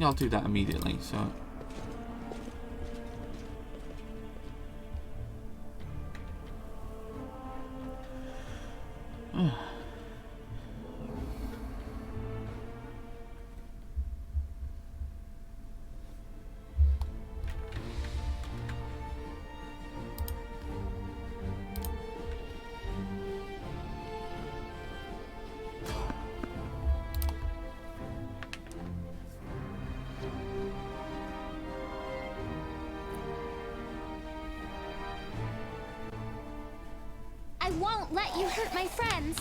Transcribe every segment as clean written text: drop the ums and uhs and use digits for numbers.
I'll do that immediately, so... I won't let you hurt my friends.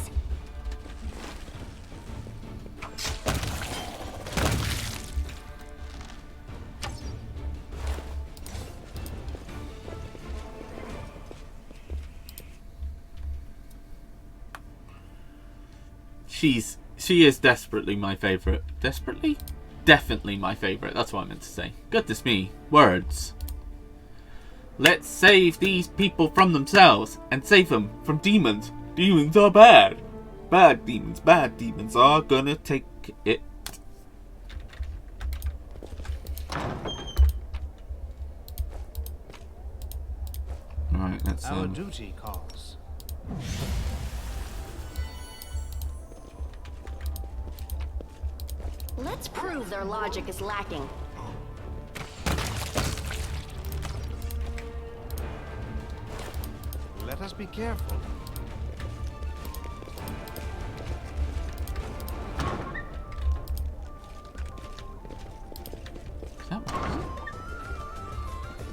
She is desperately my favorite. Desperately? Definitely my favorite. That's what I meant to say. Goodness me. Words. Let's save these people from themselves and save them from demons. Demons are bad. Bad demons are gonna take it. Alright, let's Our duty calls. Let's prove their logic is lacking. Let us be careful.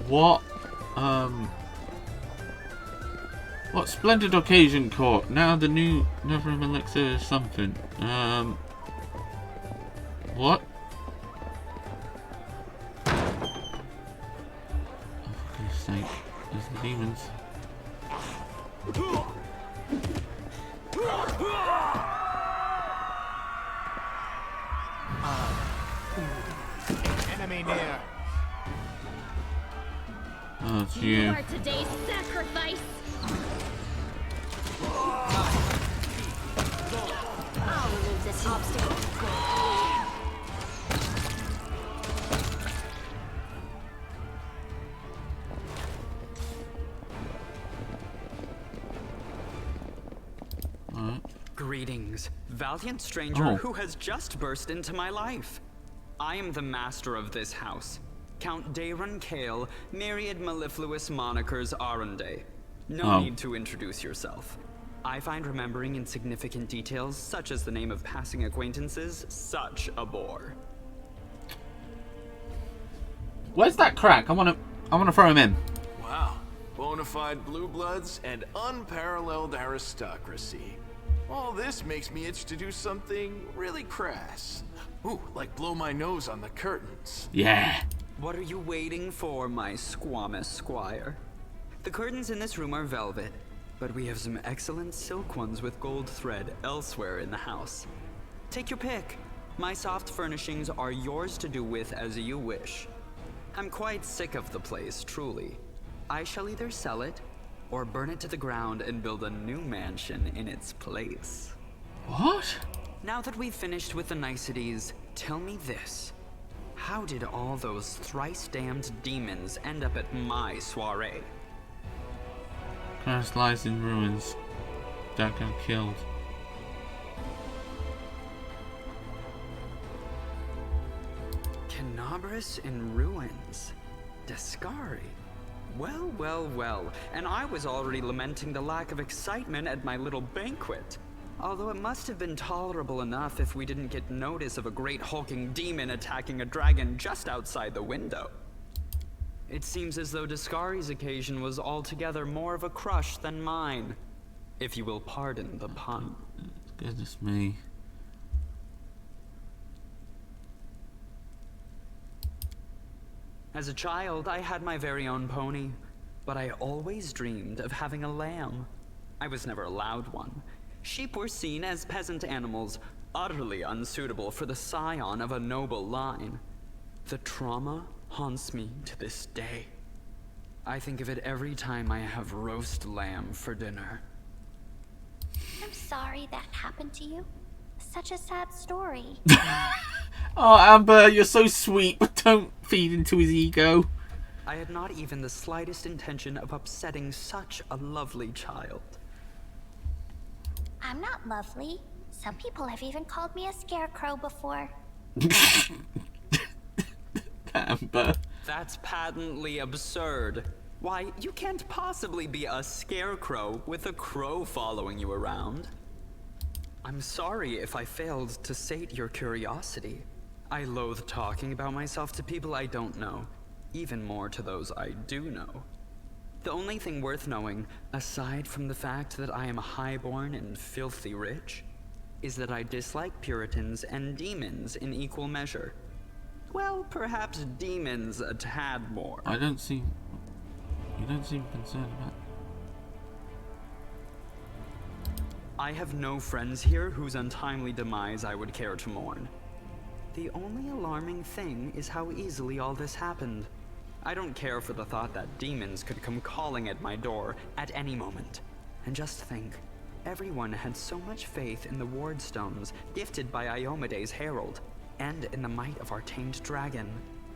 What? What splendid occasion caught. Now the new Neverham elixir is something. What? Oh, for goodness sake. There's the demons. Enemy near. Oh, it's You you. are today's sacrifice. I'll remove this obstacle. Greetings, valiant stranger who has just burst into my life. I am the master of this house, Count Daeran Kale, myriad mellifluous monikers Aronde. No need to introduce yourself. I find remembering insignificant details, such as the name of passing acquaintances, such a bore. Where's that crack? I wanna throw him in. Wow. Bonafide blue bloods and unparalleled aristocracy. All this makes me itch to do something really crass. Ooh, like blow my nose on the curtains. Yeah. What are you waiting for, my squamous squire? The curtains in this room are velvet, but we have some excellent silk ones with gold thread elsewhere in the house. Take your pick. My soft furnishings are yours to do with as you wish. I'm quite sick of the place, truly. I shall either sell it, or burn it to the ground and build a new mansion in its place. What? Now that we've finished with the niceties, tell me this. How did all those thrice-damned demons end up at my soiree? Paris lies in ruins. Dad got killed. Canabris in ruins. Descari. Well, well, well. And I was already lamenting the lack of excitement at my little banquet. Although it must have been tolerable enough if we didn't get notice of a great hulking demon attacking a dragon just outside the window. It seems as though Descari's occasion was altogether more of a crush than mine. If you will pardon the pun. Goodness me. As a child, I had my very own pony, but I always dreamed of having a lamb. I was never allowed one. Sheep were seen as peasant animals, utterly unsuitable for the scion of a noble line. The trauma haunts me to this day. I think of it every time I have roast lamb for dinner. I'm sorry that happened to you. Such a sad story. Oh, Amber, you're so sweet, but don't feed into his ego. I had not even the slightest intention of upsetting such a lovely child. I'm not lovely. Some people have even called me a scarecrow before. Amber. That's patently absurd. Why, you can't possibly be a scarecrow with a crow following you around. I'm sorry if I failed to sate your curiosity. I loathe talking about myself to people I don't know, even more to those I do know. The only thing worth knowing, aside from the fact that I am highborn and filthy rich, is that I dislike Puritans and demons in equal measure. Well, perhaps demons a tad more. You don't seem concerned about. I have no friends here whose untimely demise I would care to mourn. The only alarming thing is how easily all this happened. I don't care for the thought that demons could come calling at my door at any moment. And just think, everyone had so much faith in the wardstones gifted by Iomede's herald, and in the might of our tamed dragon.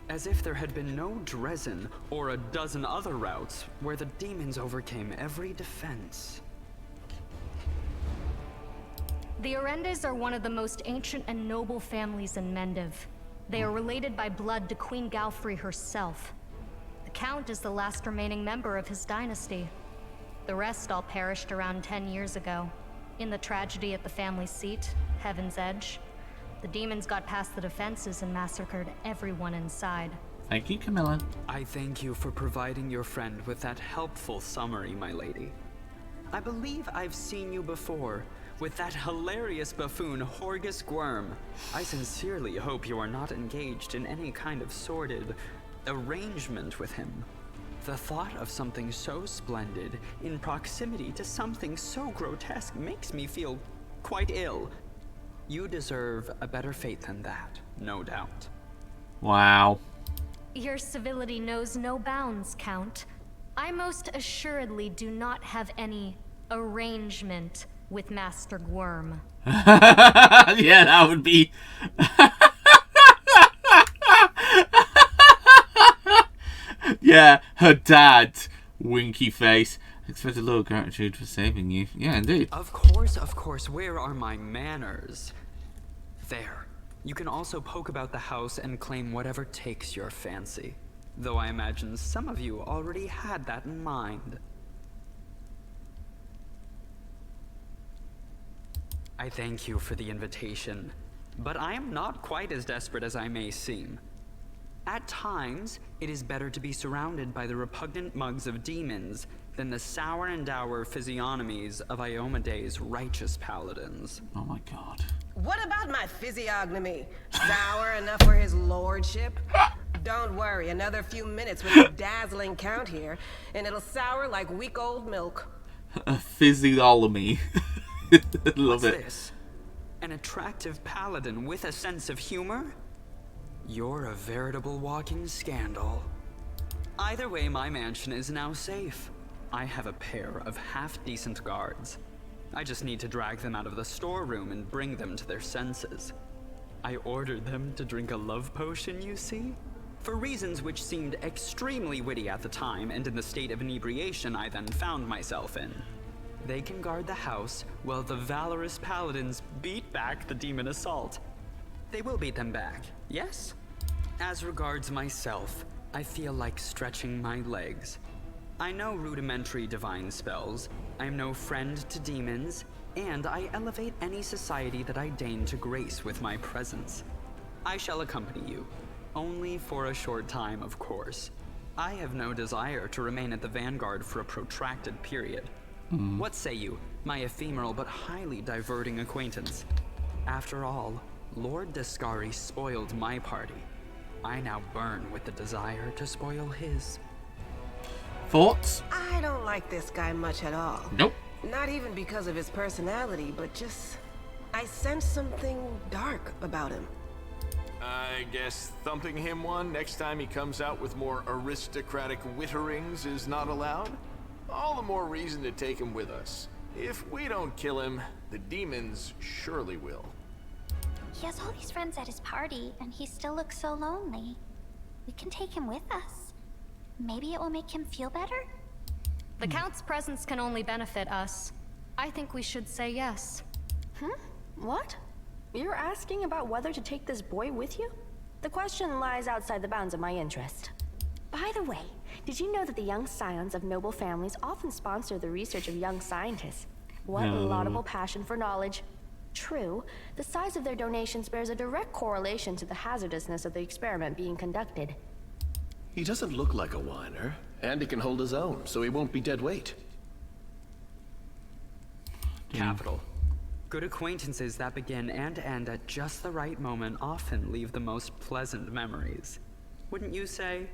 As if there had been no Dresden or a dozen other routes where the demons overcame every defense. The Orendes are one of the most ancient and noble families in Mendiv. They are related by blood to Queen Galfrey herself. The Count is the last remaining member of his dynasty. The rest all perished around 10 years ago. In the tragedy at the family seat, Heaven's Edge, the demons got past the defenses and massacred everyone inside. Thank you, Camilla. I thank you for providing your friend with that helpful summary, my lady. I believe I've seen you before, with that hilarious buffoon Horgus Gwyrm. I sincerely hope you are not engaged in any kind of sordid arrangement with him. The thought of something so splendid in proximity to something so grotesque makes me feel quite ill. You deserve a better fate than that, no doubt. Wow. Your civility knows no bounds, Count. I most assuredly do not have any arrangement with Master Gwyrm. Yeah, that would be... Yeah, her dad. Winky face. Expect a little gratitude for saving you. Yeah, indeed. Of course. Where are my manners? There. You can also poke about the house and claim whatever takes your fancy. Though I imagine some of you already had that in mind. I thank you for the invitation, but I am not quite as desperate as I may seem. At times, it is better to be surrounded by the repugnant mugs of demons than the sour and dour physiognomies of Iomede's righteous paladins. Oh my god. What about my physiognomy? Sour enough for his lordship? Don't worry, another few minutes with the dazzling Count here, and it'll sour like week-old milk. A physiognomy. Love What's it. this? An attractive paladin with a sense of humor? You're a veritable walking scandal. Either way, my mansion is now safe. I have a pair of half-decent guards. I just need to drag them out of the storeroom and bring them to their senses. I ordered them to drink a love potion, you see? For reasons which seemed extremely witty at the time and in the state of inebriation I then found myself in. They can guard the house while the valorous paladins beat back the demon assault. They will beat them back, yes? As regards myself, I feel like stretching my legs. I know rudimentary divine spells, I am no friend to demons, and I elevate any society that I deign to grace with my presence. I shall accompany you, only for a short time, of course. I have no desire to remain at the vanguard for a protracted period. What say you, my ephemeral but highly diverting acquaintance? After all, Lord Descari spoiled my party. I now burn with the desire to spoil his. Thoughts? I don't like this guy much at all. Nope. Not even because of his personality, but just... I sense something dark about him. I guess thumping him one next time he comes out with more aristocratic witterings is not allowed? All the more reason to take him with us. If we don't kill him, the demons surely will. He has all these friends at his party, and he still looks so lonely. We can take him with us. Maybe it will make him feel better? The Count's presence can only benefit us. I think we should say yes. What? You're asking about whether to take this boy with you? The question lies outside the bounds of my interest. By the way, did you know that the young scions of noble families often sponsor the research of young scientists? What laudable passion for knowledge. True, the size of their donations bears a direct correlation to the hazardousness of the experiment being conducted. He doesn't look like a whiner, and he can hold his own, so he won't be dead weight. Capital. Good acquaintances that begin and end at just the right moment often leave the most pleasant memories. Wouldn't you say?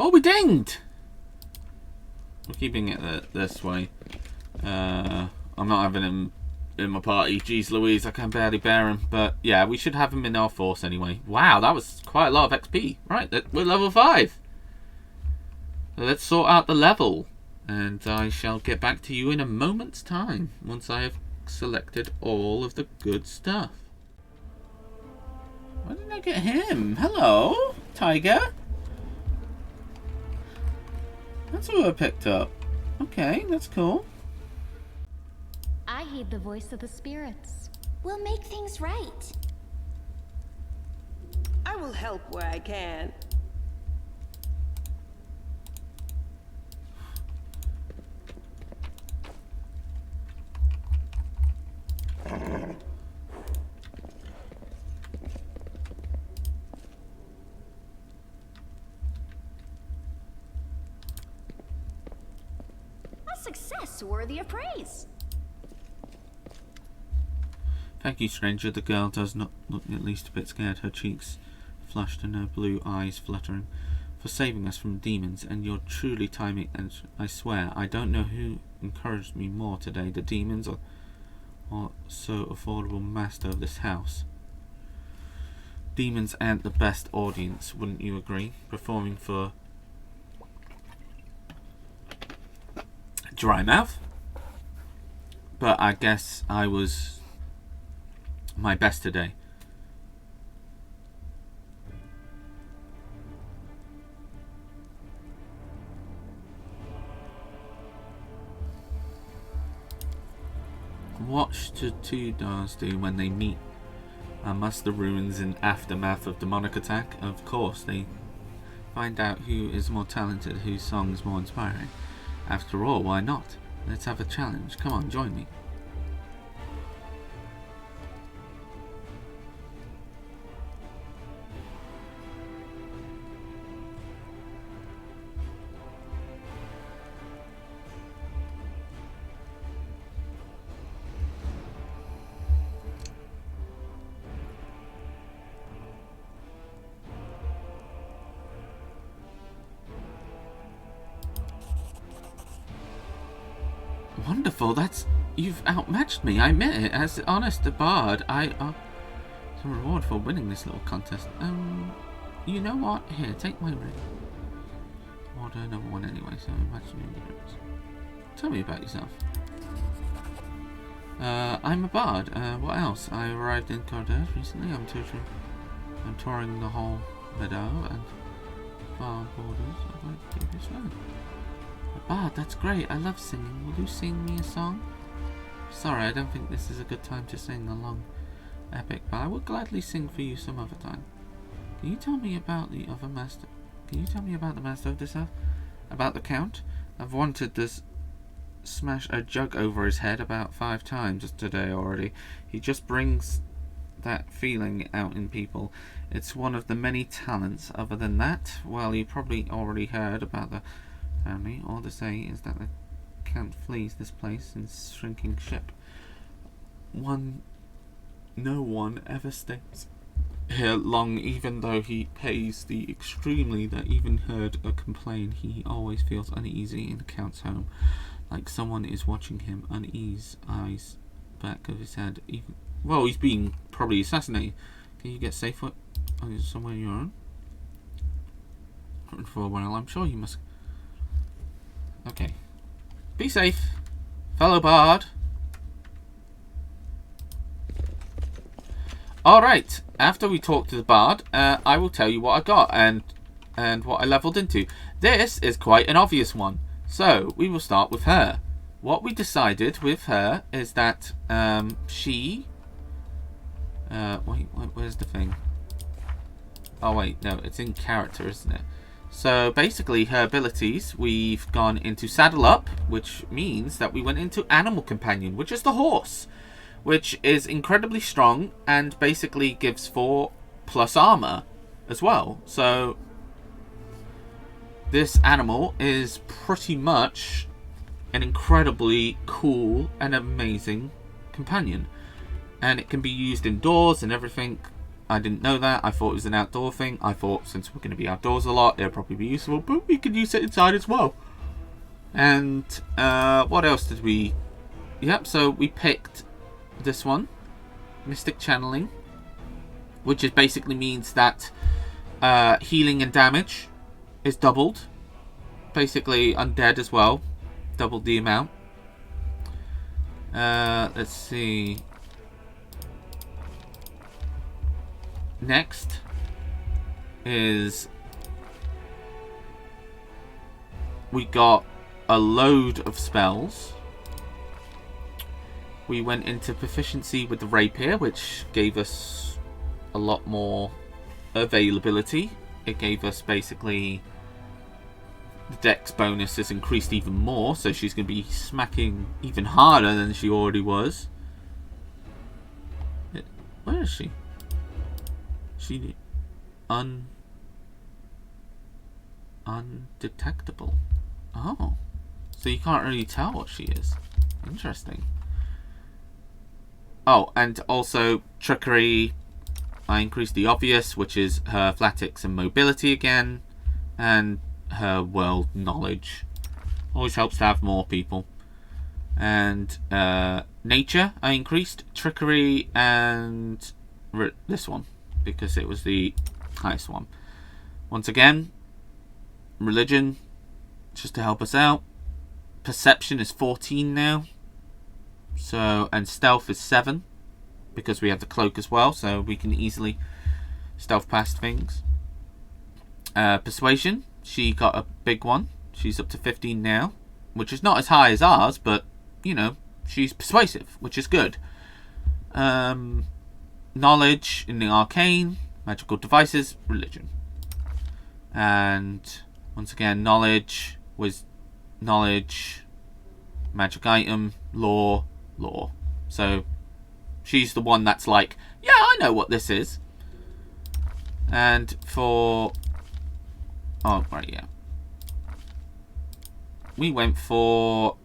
Oh, we dinged! We're keeping it this way. I'm not having him in my party. Jeez Louise, I can barely bear him. But yeah, we should have him in our force anyway. Wow, that was quite a lot of XP. Right, we're level 5. So let's sort out the level. And I shall get back to you in a moment's time, once I have selected all of the good stuff. Why didn't I get him? Hello, Tiger. That's what I picked up. Okay, that's cool. I heed the voice of the spirits. We'll make things right. I will help where I can. A success worthy of praise. Thank you, stranger. The girl does not look at least a bit scared, her cheeks flushed and her blue eyes fluttering. For saving us from demons, and you're truly timing, and I swear, I don't know who encouraged me more today, the demons or so affordable master of this house. Demons aren't the best audience, wouldn't you agree? Performing for dry mouth. But I guess I was my best today. What should two stars do when they meet amongst the ruins in aftermath of demonic attack? Of course, they find out who is more talented, whose song is more inspiring. After all, why not? Let's have a challenge. Come on, join me. Wonderful, you've outmatched me, I admit it. As honest a bard, some reward for winning this little contest. You know what? Here, take my ring. Order number 1 anyway, so imagine you rings. Tell me about yourself. I'm a bard. What else? I arrived in Cordes recently. I'm touring the whole meadow and far borders of my previous land. Bard, that's great. I love singing. Will you sing me a song? Sorry, I don't think this is a good time to sing a long epic, but I will gladly sing for you some other time. Can you tell me about the other master? Can you tell me about the master of this house? About the Count? I've wanted to smash a jug over his head about 5 times today already. He just brings that feeling out in people. It's one of the many talents. Other than that, well, you probably already heard about the family. All to say is that the Count flees this place in shrinking ship. No one ever stays here long, even though he pays the extremely that even heard a complain. He always feels uneasy in the Count's home, like someone is watching him. Unease, eyes back of his head. Even well, he's being probably assassinated. Can you get safe somewhere on your own? For a while, I'm sure you must. Okay. Be safe, fellow bard. Alright, after we talk to the bard, I will tell you what I got and what I leveled into. This is quite an obvious one. So, we will start with her. What we decided with her is that she... wait, where's the thing? Oh wait, no, it's in character, isn't it? So basically her abilities, we've gone into Saddle Up, which means that we went into Animal Companion, which is the horse, which is incredibly strong and basically gives 4+ armor as well. So this animal is pretty much an incredibly cool and amazing companion. And it can be used indoors and everything. I didn't know that. I thought it was an outdoor thing. I thought since we're going to be outdoors a lot, it'll probably be useful. But we could use it inside as well. And what else did we... Yep, so we picked this one. Mystic Channeling. Which is basically means that healing and damage is doubled. Basically undead as well. Doubled the amount. Let's see... Next is we got a load of spells. We went into proficiency with the rapier, which gave us a lot more availability. It gave us basically the dex bonus is increased even more, so she's going to be smacking even harder than she already was. Where is she? She undetectable. Oh, so you can't really tell what she is. Interesting. Oh, and also trickery. I increased the obvious, which is her athletics and mobility again, and her world knowledge. Always helps to have more people. And nature, I increased trickery and this one, because it was the highest one. Once again, religion, just to help us out. Perception is 14 now. So, and stealth is 7, because we have the cloak as well, so we can easily stealth past things. Persuasion, she got a big one. She's up to 15 now, which is not as high as ours, but, you know, she's persuasive, which is good. Knowledge in the arcane, magical devices, religion. And once again, knowledge was knowledge, magic item, lore. So she's the one that's like, yeah, I know what this is. And for... Oh, right, yeah. We went for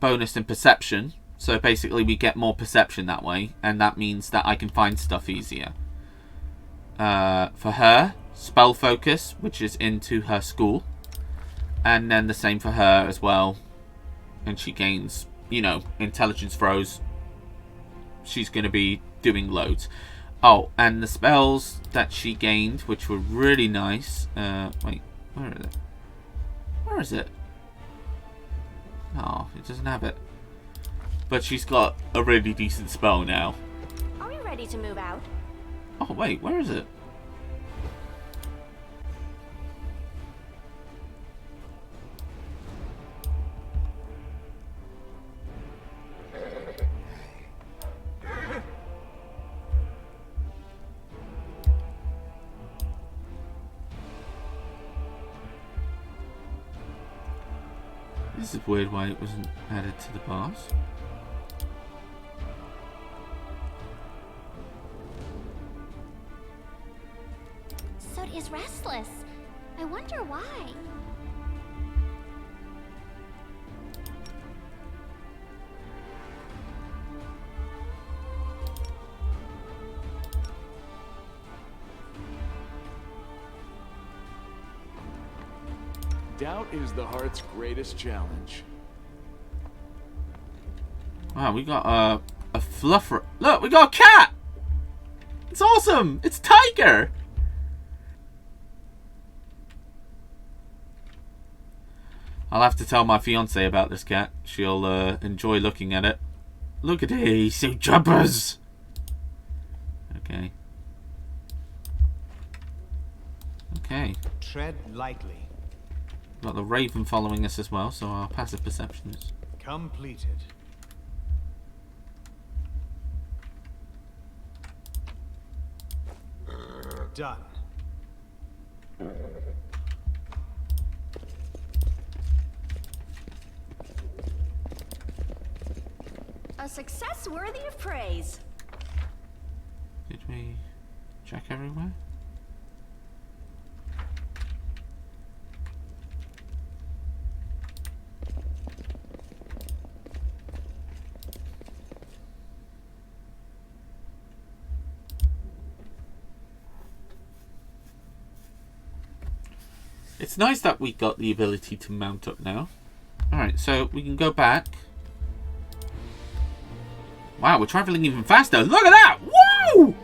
bonus in perception. So basically we get more perception that way, and that means that I can find stuff easier. For her, spell focus, which is into her school. And then the same for her as well. And she gains, you know, intelligence throws. She's going to be doing loads. Oh, and the spells that she gained, which were really nice. Wait, where is it? Where is it? Oh, it doesn't have it. But she's got a really decent spell now. Are we ready to move out? Oh, wait, where is it? This is weird why it wasn't added to the boss. Sod is restless. I wonder why. Doubt is the heart's greatest challenge. Wow, we got a fluffer. Look, we got a cat! It's awesome! It's Tiger! I'll have to tell my fiance about this cat. She'll enjoy looking at it. Look at it, he's so jumpers! Okay. Okay. Tread lightly. Got the Raven following us as well, so our passive perception is... Completed. Done. A success worthy of praise. Did we check everywhere? It's nice that we got the ability to mount up now. Alright, so we can go back. Wow, we're traveling even faster. Look at that! Woo!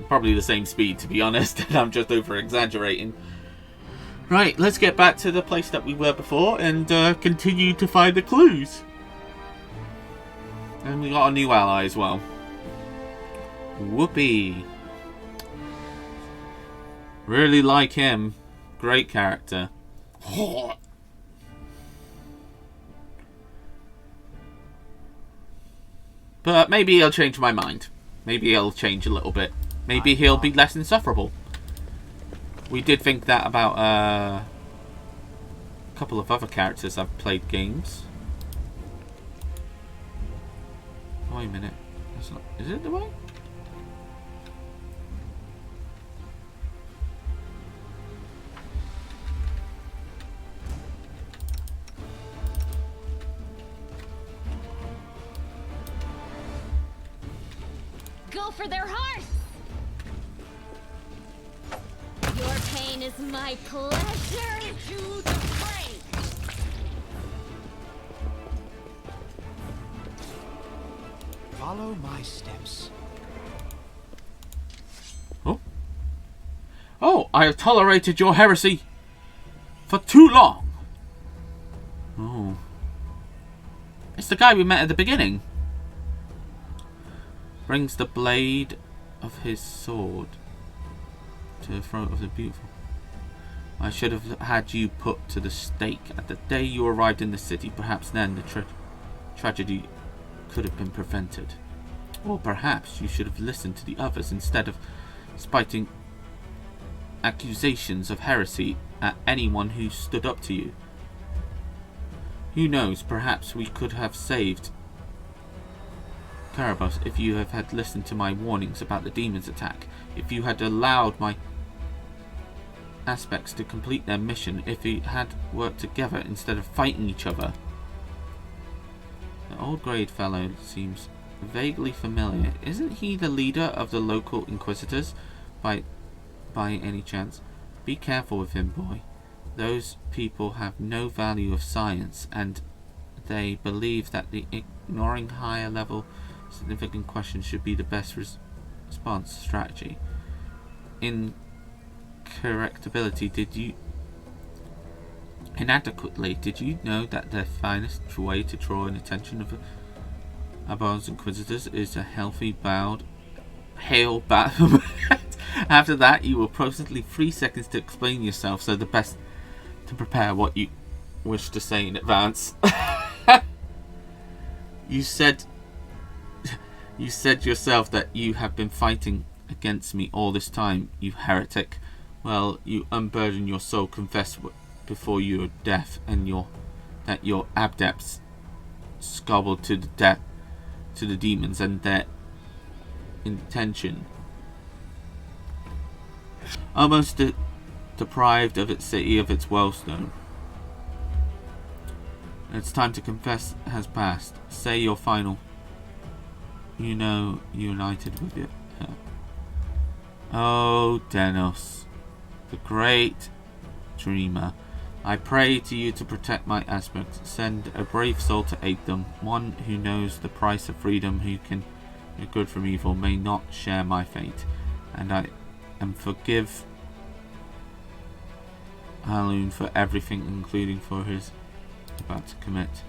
Probably the same speed, to be honest, and I'm just over-exaggerating. Right, let's get back to the place that we were before and continue to find the clues. And we got a new ally as well. Whoopee. Really like him. Great character. But maybe he'll change my mind. Maybe he'll change a little bit. Maybe he'll be less insufferable. We did think that about a couple of other characters I've played games. Oh, wait a minute. That's not, is it the way? Go for their hearts! Your pain is my pleasure to the prey! Follow my steps. Oh. Oh, I have tolerated your heresy for too long. Oh. It's the guy we met at the beginning. Brings the blade of his sword to the throat of the beautiful. I should have had you put to the stake at the day you arrived in the city. Perhaps then the tragedy could have been prevented. Or perhaps you should have listened to the others instead of spiting accusations of heresy at anyone who stood up to you. Who knows, perhaps we could have saved Karabos if you had listened to my warnings about the demon's attack, if you had allowed my aspects to complete their mission, if we had worked together instead of fighting each other. The old grade fellow seems vaguely familiar. Isn't he the leader of the local inquisitors by any chance? Be careful with him, boy. Those people have no value of science, and they believe that ignoring higher level significant questions should be the best response strategy. Incorrectability, inadequately, did you know that the finest way to draw an attention of Abon's inquisitors is a healthy hail bow? After that, you will approximately 3 seconds to explain yourself, so the best to prepare what you wish to say in advance. You said yourself that you have been fighting against me all this time, you heretic. Well, you unburden your soul, confess before you are deaf, and that your adepts scobbled to the demons and their intention. Almost deprived of its city of its wellstone. Its time to confess has passed. Say your final. You know, united with it. Oh, Denos, the great dreamer. I pray to you to protect my aspects. Send a brave soul to aid them. One who knows the price of freedom, who can do good from evil, may not share my fate. And I forgive Haloon for everything, including for his about to commit.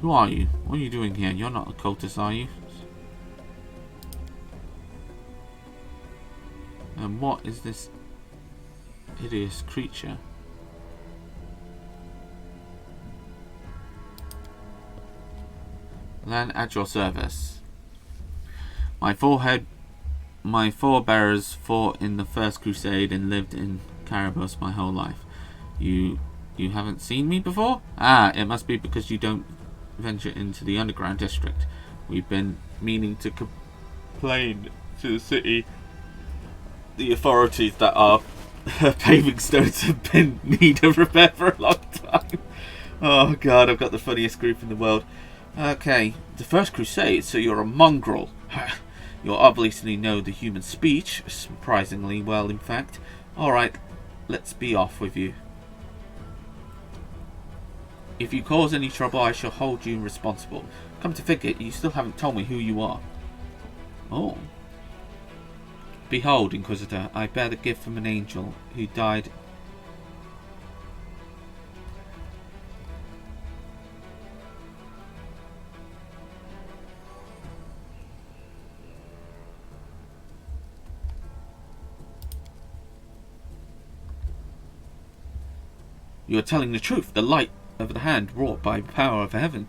Who are you? What are you doing here? You're not a cultist, are you? And what is this hideous creature? Then at your service. My forebears fought in the First Crusade and lived in Caribos my whole life. You haven't seen me before? Ah, it must be because you don't venture into the underground district. We've been meaning to complain to the city. The authorities that our paving stones have been in need of repair for a long time. Oh god, I've got the funniest group in the world. Okay, the First Crusade, so you're a mongrel. You obviously know the human speech, surprisingly well in fact. Alright, let's be off with you. If you cause any trouble, I shall hold you responsible. Come to think it, you still haven't told me who you are. Oh. Behold, Inquisitor, I bear the gift from an angel who died. You are telling the truth. The light of the hand wrought by the power of heaven.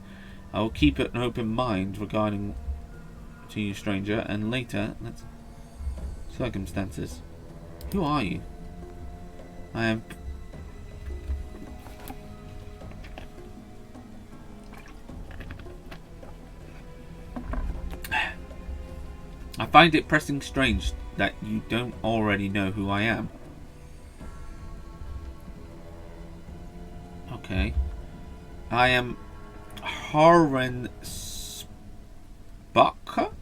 I will keep an open mind regarding to you, stranger, and later let's circumstances. Who are you? I am I find it pressing strange that you don't already know who I am. Okay. I am Horen Spaka,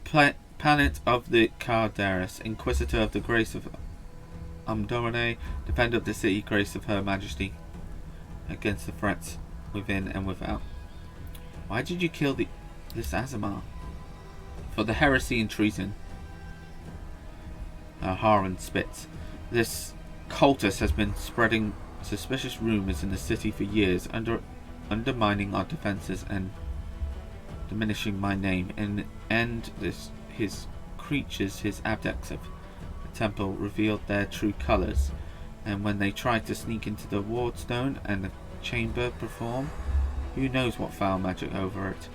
planet of the Cardaris, Inquisitor of the Grace of Umdorane, Defender of the City, Grace of Her Majesty, against the threats within and without. Why did you kill this Azamar? For the heresy and treason. Haran spits. This cultist has been spreading suspicious rumors in the city for years, undermining our defenses and diminishing my name. And his creatures, his adepts of the temple, revealed their true colors. And when they tried to sneak into the wardstone and the chamber perform, who knows what foul magic over it.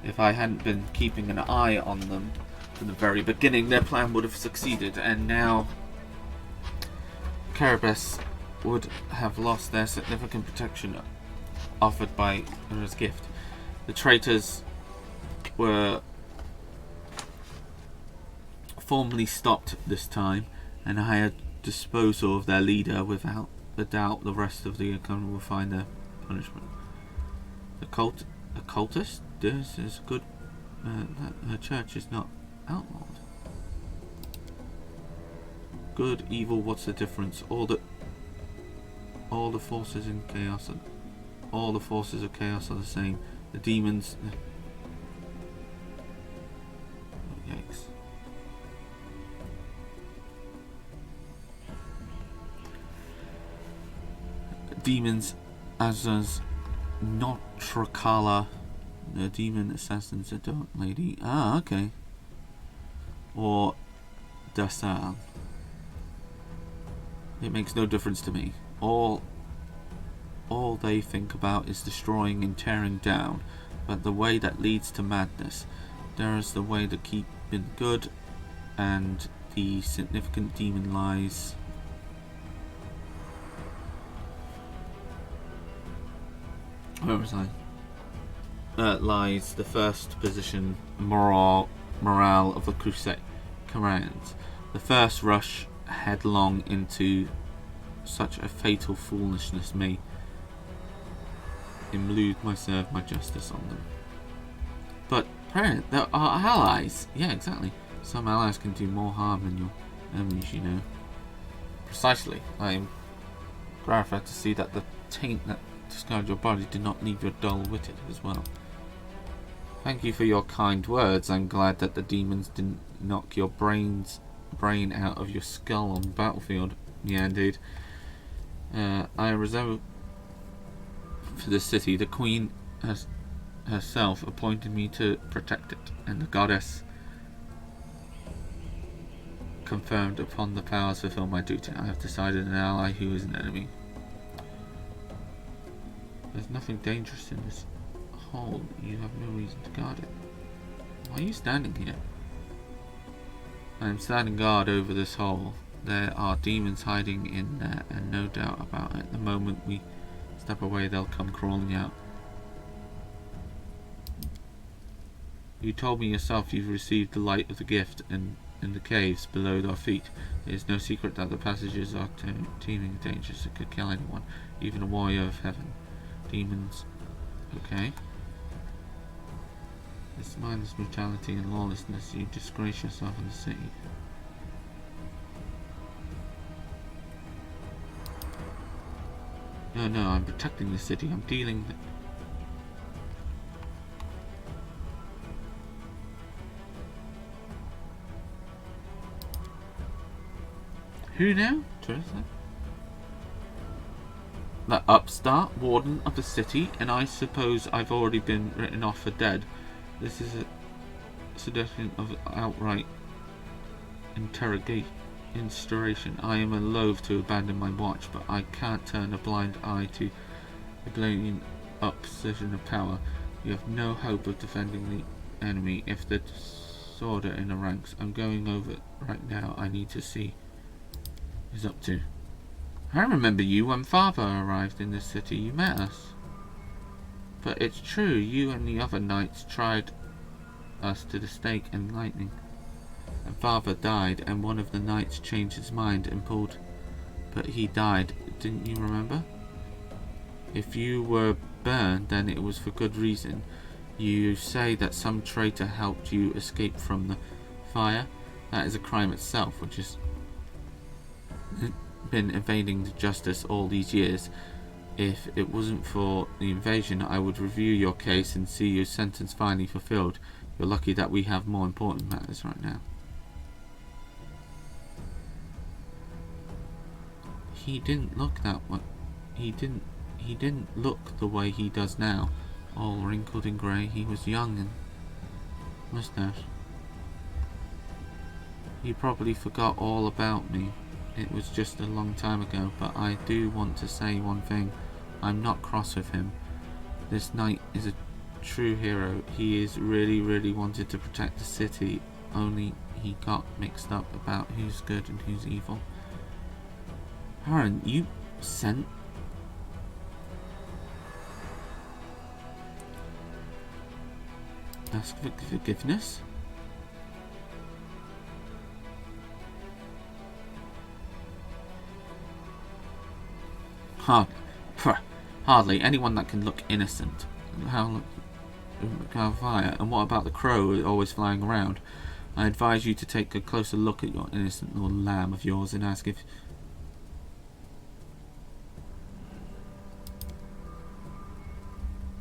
If I hadn't been keeping an eye on them from the very beginning, their plan would have succeeded, and now Caribes would have lost their significant protection offered by Ura's gift. The traitors were formally stopped this time, and I had disposal of their leader. Without a doubt, the rest of the Uncommon will find their punishment. A cultist? This is good. Her church is not outlawed. Good, evil, what's the difference? All the forces in chaos are, all the forces of chaos are the same. The demons. Oh, yikes. Demons, Azaz, not Trakala. The demon assassins, a dark lady. Ah, okay. Or Daeran. It makes no difference to me. All they think about is destroying and tearing down. But the way that leads to madness. There is the way to keep it good, and the significant demon lies. Where was I? Lies the first position morale of the Crusade commands. The first rush headlong into such a fatal foolishness may elude my justice on them. But parent, there are allies. Yeah, exactly. Some allies can do more harm than your enemies, you know. Precisely. I am gratified to see that the taint that discarded your body did not leave you dull-witted as well. Thank you for your kind words. I'm glad that the demons didn't knock your brain out of your skull on the battlefield. Yeah, indeed. I reserve for the city. The Queen herself appointed me to protect it, and the goddess confirmed upon the powers fulfill my duty. I have decided an ally who is an enemy. There's nothing dangerous in this hole. You have no reason to guard it. Why are you standing here? I am standing guard over this hole. There are demons hiding in there, and no doubt about it. The moment we step away, they'll come crawling out. You told me yourself you've received the light of the gift in the caves below our feet. It is no secret that the passages are teeming with dangers that could kill anyone, even a warrior of heaven. Demons. Okay. This mindless brutality and lawlessness, you disgrace yourself in the city. No, I'm protecting the city. I'm dealing with... Who now? Teresa? That upstart warden of the city, and I suppose I've already been written off for dead. This is a suggestion of outright instauration. I am loath to abandon my watch, but I can't turn a blind eye to the blatant opposition of power. You have no hope of defending the enemy if the disorder in the ranks. I'm going over right now. I need to see what he's up to. I remember you when Father arrived in this city. You met us. But it's true, you and the other knights tried us to the stake and lightning. And Father died, and one of the knights changed his mind and pulled. But he died, didn't you remember? If you were burned, then it was for good reason. You say that some traitor helped you escape from the fire. That is a crime itself, which has been evading justice all these years. If it wasn't for the invasion, I would review your case and see your sentence finally fulfilled. You're lucky that we have more important matters right now. He didn't look that way. He didn't look the way he does now, all wrinkled and grey. He was young and mustache. You probably forgot all about me. It was just a long time ago, but I do want to say one thing. I'm not cross with him. This knight is a true hero. He is really wanted to protect the city, only he got mixed up about who's good and who's evil. Aaron, you sent... Ask for forgiveness? Hardly anyone that can look innocent. How fire? And what about the crow always flying around? I advise you to take a closer look at your innocent little lamb of yours and ask if...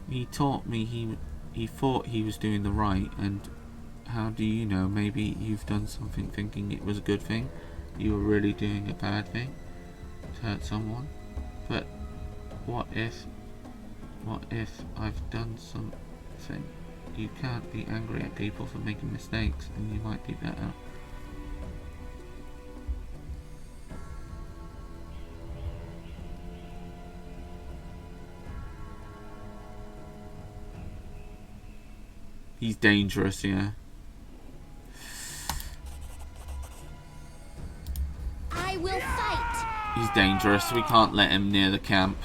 He taught me he thought he was doing the right, and how do you know? Maybe you've done something thinking it was a good thing. You were really doing a bad thing to hurt someone. But what if I've done something? You can't be angry at people for making mistakes, and you might be better. He's dangerous, yeah. I will fight. He's dangerous. We can't let him near the camp.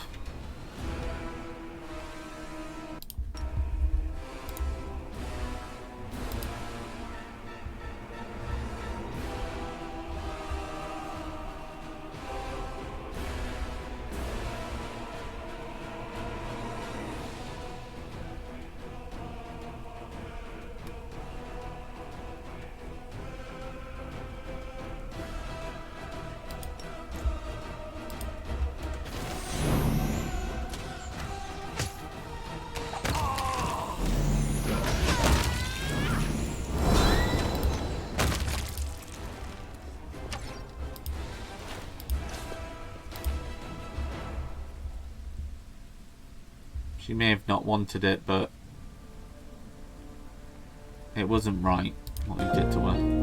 She may have not wanted it, but it wasn't right what we did to her.